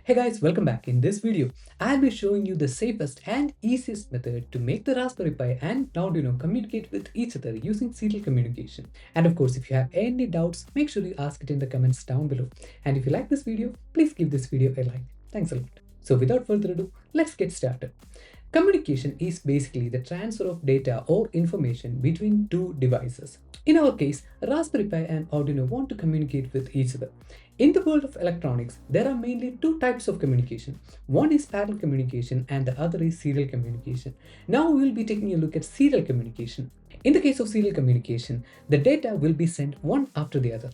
Hey guys, welcome back. In this video, I'll be showing you the safest and easiest method to make the Raspberry Pi and Arduino communicate with each other using serial communication. And of course, if you have any doubts, make sure you ask it in the comments down below. And if you like this video, please give this video a like. Thanks a lot. So without further ado, let's get started. Communication is basically the transfer of data or information between two devices. In our case, Raspberry Pi and Arduino want to communicate with each other. In the world of electronics, there are mainly two types of communication. One is parallel communication and the other is serial communication. Now we will be taking a look at serial communication. In the case of serial communication, the data will be sent one after the other.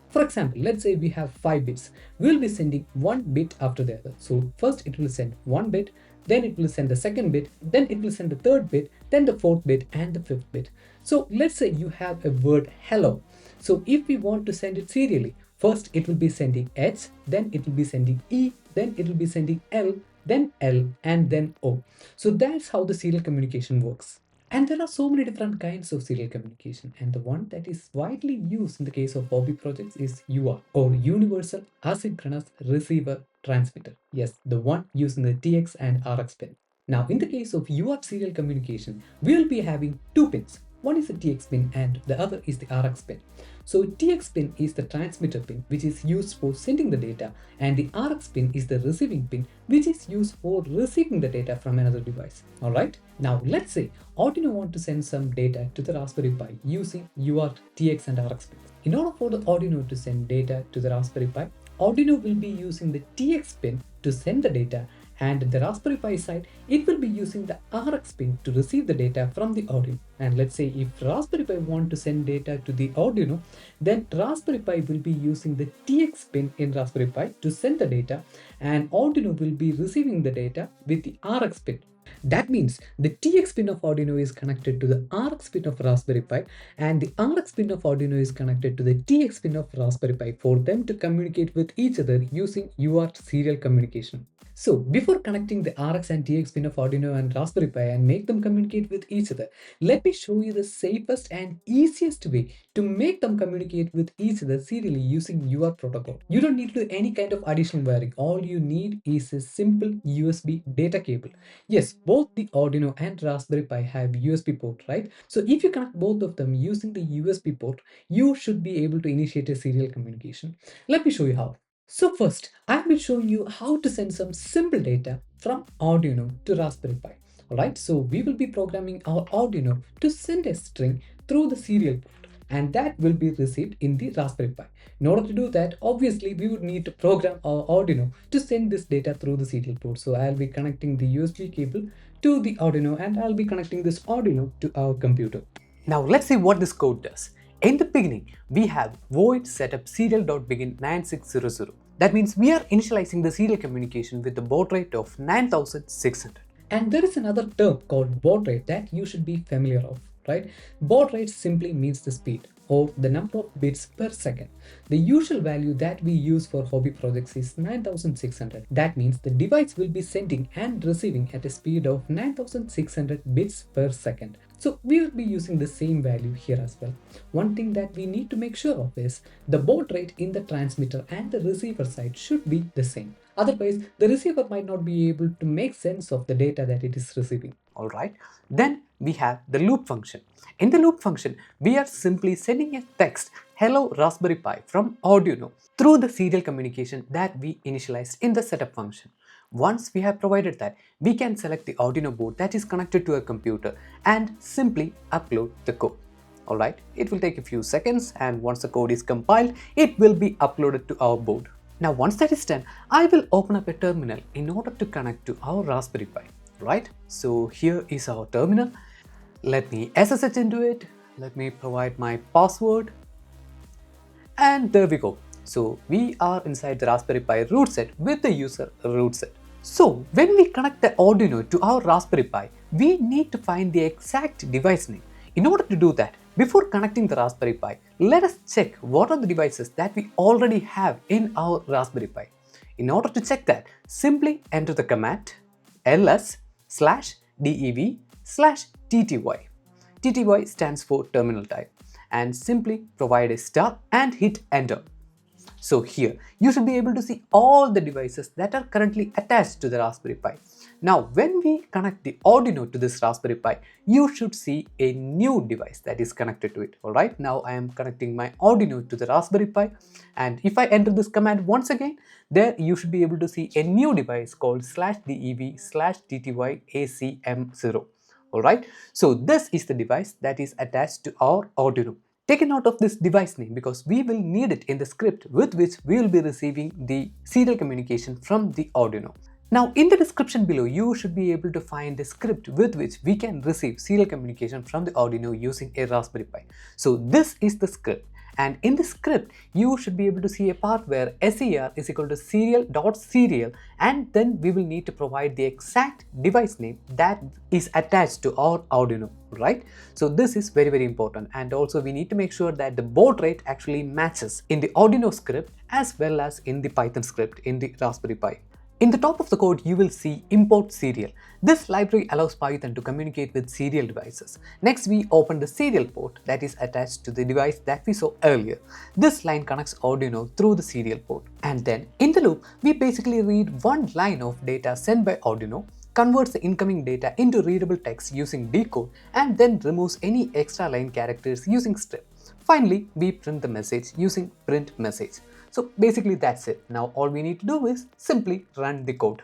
For example, let's say we have 5 bits. We will be sending one bit after the other. So first it will send one bit, then it will send the second bit, then it will send the third bit, then the fourth bit and the fifth bit. So let's say you have a word hello. So if we want to send it serially, first it will be sending H, then it will be sending E, then it will be sending L, then L, and then O. So that's how the serial communication works. And there are so many different kinds of serial communication, and the one that is widely used in the case of hobby projects is UART, or Universal Asynchronous Receiver Transmitter. Yes, the one using the TX and RX pin. Now, in the case of UART serial communication, we will be having two pins. One is the TX pin and the other is the RX pin. So TX pin is the transmitter pin, which is used for sending the data, and the RX pin is the receiving pin, which is used for receiving the data from another device. Alright, now let's say Arduino want to send some data to the Raspberry Pi using UART, TX and RX pins. In order for the Arduino to send data to the Raspberry Pi, Arduino will be using the TX pin to send the data, and the Raspberry Pi side, it will be using the RX pin to receive the data from the Arduino. And let's say if Raspberry Pi want to send data to the Arduino, then Raspberry Pi will be using the TX pin in Raspberry Pi to send the data, and Arduino will be receiving the data with the RX pin. That means the TX pin of Arduino is connected to the RX pin of Raspberry Pi, and the RX pin of Arduino is connected to the TX pin of Raspberry Pi for them to communicate with each other using UART serial communication. So before connecting the RX and TX pin of Arduino and Raspberry Pi and make them communicate with each other, let me show you the safest and easiest way to make them communicate with each other serially using UART protocol. You don't need to do any kind of additional wiring. All you need is a simple USB data cable. Yes, both the Arduino and Raspberry Pi have USB port, right? So if you connect both of them using the USB port, you should be able to initiate a serial communication. Let me show you how. So first, I will show you how to send some simple data from Arduino to Raspberry Pi. Alright, so we will be programming our Arduino to send a string through the serial port, and that will be received in the Raspberry Pi. In order to do that, obviously we would need to program our Arduino to send this data through the serial port. So I'll be connecting the USB cable to the Arduino, and I'll be connecting this Arduino to our computer. Now let's see what this code does. In the beginning, we have void setup serial.begin 9600. That means we are initializing the serial communication with the baud rate of 9600. And there is another term called baud rate that you should be familiar of, right? Baud rate simply means the speed or the number of bits per second. The usual value that we use for hobby projects is 9600. That means the device will be sending and receiving at a speed of 9600 bits per second. So we will be using the same value here as well. One thing that we need to make sure of is the baud rate in the transmitter and the receiver side should be the same. Otherwise, the receiver might not be able to make sense of the data that it is receiving. Alright, then we have the loop function. In the loop function, we are simply sending a text hello Raspberry Pi from Arduino through the serial communication that we initialized in the setup function. Once we have provided that, we can select the Arduino board that is connected to a computer and simply upload the code. Alright, it will take a few seconds, and once the code is compiled, it will be uploaded to our board. Now once that is done, I will open up a terminal in order to connect to our Raspberry Pi. Right, so here is our terminal. Let me SSH into it. Let me provide my password. And there we go. So we are inside the Raspberry Pi RootSaid with the user RootSaid. So when we connect the Arduino to our Raspberry Pi, we need to find the exact device name. In order to do that, before connecting the Raspberry Pi, let us check what are the devices that we already have in our Raspberry Pi. In order to check that, simply enter the command ls/dev/tty. TTY stands for terminal type, and simply provide a star and hit enter. So here you should be able to see all the devices that are currently attached to the Raspberry Pi. Now when we connect the Arduino to this Raspberry Pi, you should see a new device that is connected to it. Alright, now I am connecting my Arduino to the Raspberry Pi, and if I enter this command once again, there you should be able to see a new device called /dev/tty-acm0. Alright, so this is the device that is attached to our Arduino. Take a note of this device name because we will need it in the script with which we will be receiving the serial communication from the Arduino. Now in the description below, you should be able to find a script with which we can receive serial communication from the Arduino using a Raspberry Pi. So this is the script, and in the script you should be able to see a part where ser is equal to serial.serial, and then we will need to provide the exact device name that is attached to our Arduino, right? So this is very important, and also we need to make sure that the baud rate actually matches in the Arduino script as well as in the Python script in the Raspberry Pi. In the top of the code, you will see import serial. This library allows Python to communicate with serial devices. Next, we open the serial port that is attached to the device that we saw earlier. This line connects Arduino through the serial port. And then in the loop, we basically read one line of data sent by Arduino, converts the incoming data into readable text using decode, and then removes any extra line characters using strip. Finally, we print the message using print message. So basically that's it. Now all we need to do is simply run the code.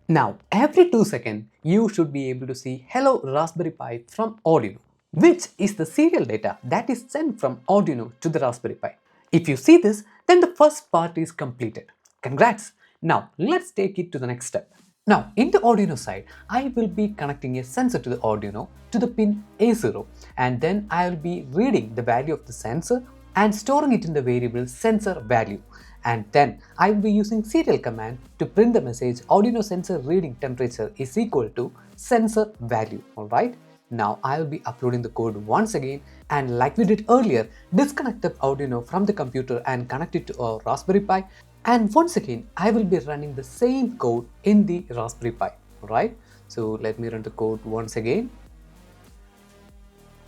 Now every 2 seconds you should be able to see hello Raspberry Pi from Arduino, which is the serial data that is sent from Arduino to the Raspberry Pi. If you see this, then the first part is completed. Congrats! Now let's take it to the next step. Now in the Arduino side, I will be connecting a sensor to the Arduino to the pin A0, and then I will be reading the value of the sensor and storing it in the variable sensor value. And then I will be using serial command to print the message Arduino sensor reading temperature is equal to sensor value. Alright, now I will be uploading the code once again, and like we did earlier, disconnect the Arduino from the computer and connect it to our Raspberry Pi. And once again, I will be running the same code in the Raspberry Pi. Alright, so let me run the code once again.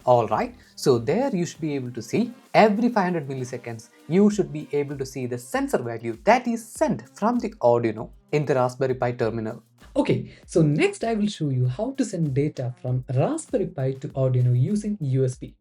Alright, so there you should be able to see every 500 milliseconds you should be able to see the sensor value that is sent from the Arduino in the Raspberry Pi terminal. Okay, so next I will show you how to send data from Raspberry Pi to Arduino using USB.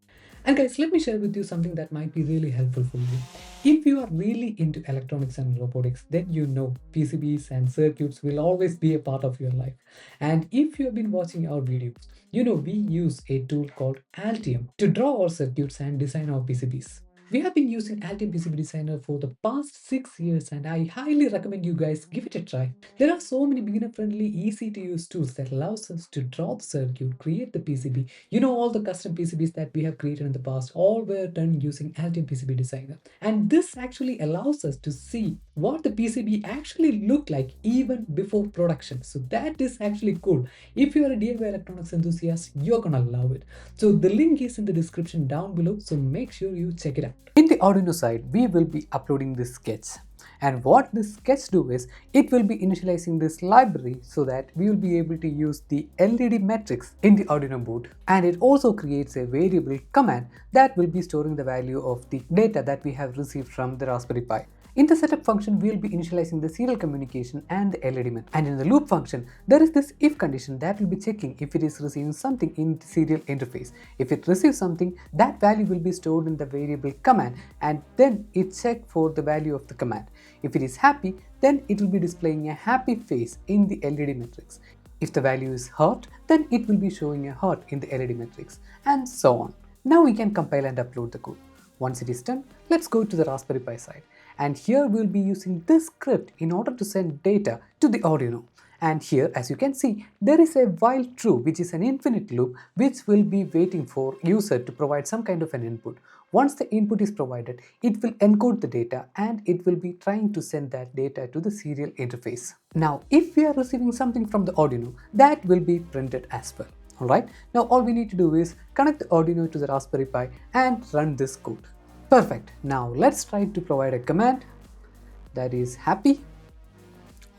And guys, let me share with you something that might be really helpful for you. If you are really into electronics and robotics, then you know PCBs and circuits will always be a part of your life. And if you have been watching our videos, you know we use a tool called Altium to draw our circuits and design our PCBs. We have been using Altium PCB Designer for the past 6 years, and I highly recommend you guys give it a try. There are so many beginner-friendly, easy-to-use tools that allows us to draw the circuit, create the PCB. You know, all the custom PCBs that we have created in the past, all were done using Altium PCB Designer. And this actually allows us to see what the PCB actually look like even before production. So that is actually cool. If you are a DIY electronics enthusiast, you're gonna love it. So the link is in the description down below, so make sure you check it out. In the Arduino side, we will be uploading this sketch. And what this sketch do is, it will be initializing this library so that we will be able to use the LED matrix in the Arduino board. And it also creates a variable command that will be storing the value of the data that we have received from the Raspberry Pi. In the setup function, we will be initializing the serial communication and the LED matrix. And in the loop function, there is this if condition that will be checking if it is receiving something in the serial interface. If it receives something, that value will be stored in the variable command, and then it checks for the value of the command. If it is happy, then it will be displaying a happy face in the LED matrix. If the value is heart, then it will be showing a heart in the LED matrix, and so on. Now we can compile and upload the code. Once it is done, let's go to the Raspberry Pi side. And here we'll be using this script in order to send data to the Arduino. And here, as you can see, there is a while true, which is an infinite loop, which will be waiting for user to provide some kind of an input. Once the input is provided, it will encode the data and it will be trying to send that data to the serial interface. Now, if we are receiving something from the Arduino, that will be printed as well. Alright, now all we need to do is connect the Arduino to the Raspberry Pi and run this code. Perfect. Now let's try to provide a command that is happy.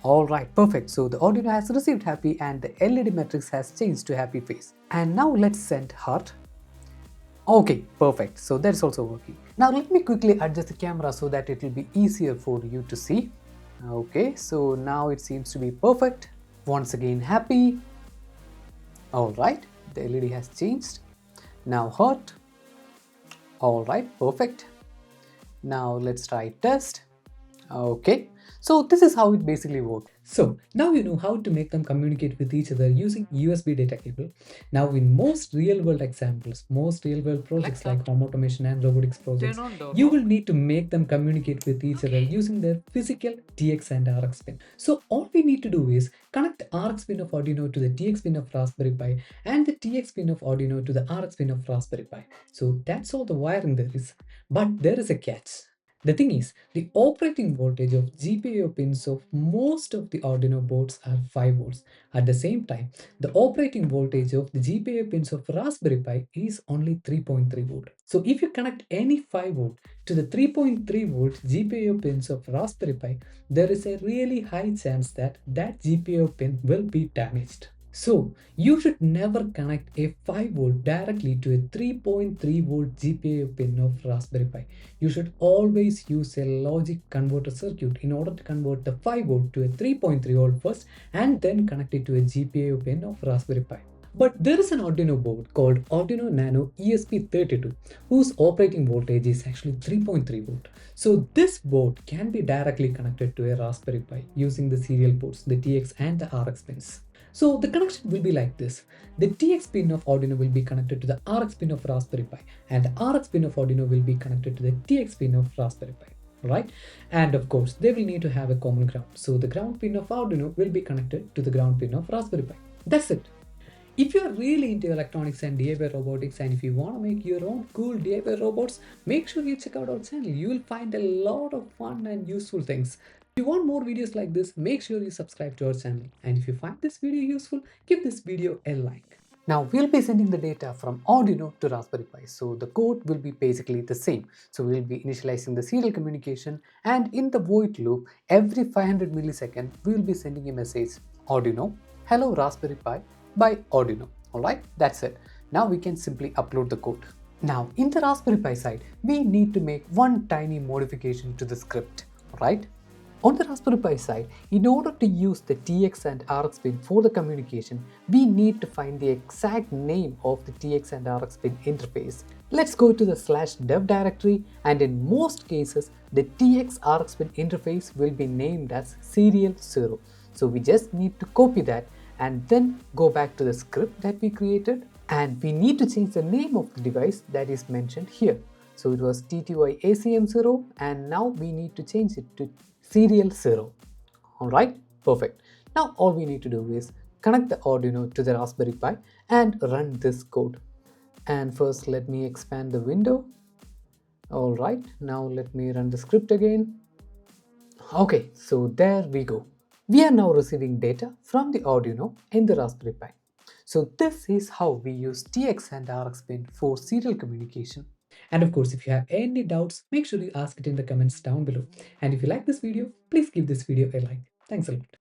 Alright, perfect. So the Arduino has received happy and the LED matrix has changed to happy face. And now let's send heart. Okay, perfect. So that's also working. Now let me quickly adjust the camera so that it will be easier for you to see. Okay, so now it seems to be perfect. Once again, happy. All right, the LED has changed. Now hot. All right, perfect. Now let's try test. Okay, so this is how it basically works. So now you know how to make them communicate with each other using USB data cable. Now in most real world examples, most real world projects Alexa, like home automation and robotics turn projects, on you doorbell. will need to make them communicate with each other Okay. using their physical TX and RX pin. So all we need to do is connect the RX pin of Arduino to the TX pin of Raspberry Pi and the TX pin of Arduino to the RX pin of Raspberry Pi. So that's all the wiring there is. But there is a catch. The thing is, the operating voltage of GPIO pins of most of the Arduino boards are 5 volts. At the same time, the operating voltage of the GPIO pins of Raspberry Pi is only 3.3 volt. So if you connect any 5 volt to the 3.3 volt GPIO pins of Raspberry Pi, there is a really high chance that that GPIO pin will be damaged. So, you should never connect a 5 volt directly to a 3.3 volt GPIO pin of Raspberry Pi. You should always use a logic converter circuit in order to convert the 5 volt to a 3.3 volt first and then connect it to a GPIO pin of Raspberry Pi. But there is an Arduino board called Arduino Nano ESP32 whose operating voltage is actually 3.3 volt. So this board can be directly connected to a Raspberry Pi using the serial ports, the TX and the RX pins. So the connection will be like this. The TX pin of Arduino will be connected to the RX pin of Raspberry Pi and the RX pin of Arduino will be connected to the TX pin of Raspberry Pi. Right? And of course, they will need to have a common ground. So the ground pin of Arduino will be connected to the ground pin of Raspberry Pi. That's it. If you're really into electronics and DIY robotics, and if you want to make your own cool DIY robots, make sure you check out our channel. You will find a lot of fun and useful things. If you want more videos like this, make sure you subscribe to our channel. And if you find this video useful, give this video a like. Now we'll be sending the data from Arduino to Raspberry Pi. So the code will be basically the same. So we'll be initializing the serial communication, and in the void loop, every 500 milliseconds, we will be sending a message Arduino, hello Raspberry Pi by Arduino. Alright, that's it. Now we can simply upload the code. Now in the Raspberry Pi side, we need to make one tiny modification to the script, right? On the Raspberry Pi side, in order to use the TX and RX pin for the communication, we need to find the exact name of the TX and RX pin interface. Let's go to the /dev directory, and in most cases, the TX RX pin interface will be named as serial 0. So we just need to copy that and then go back to the script that we created, and we need to change the name of the device that is mentioned here. So it was TTY-ACM0, and now we need to change it to serial 0. Alright, perfect. Now all we need to do is connect the Arduino to the Raspberry Pi and run this code. And first let me expand the window. Alright, now let me run the script again. Okay, so there we go. We are now receiving data from the Arduino in the Raspberry Pi. So this is how we use TX and RX pin for serial communication. And of course, if you have any doubts, make sure you ask it in the comments down below. And if you like this video, please give this video a like. Thanks a lot.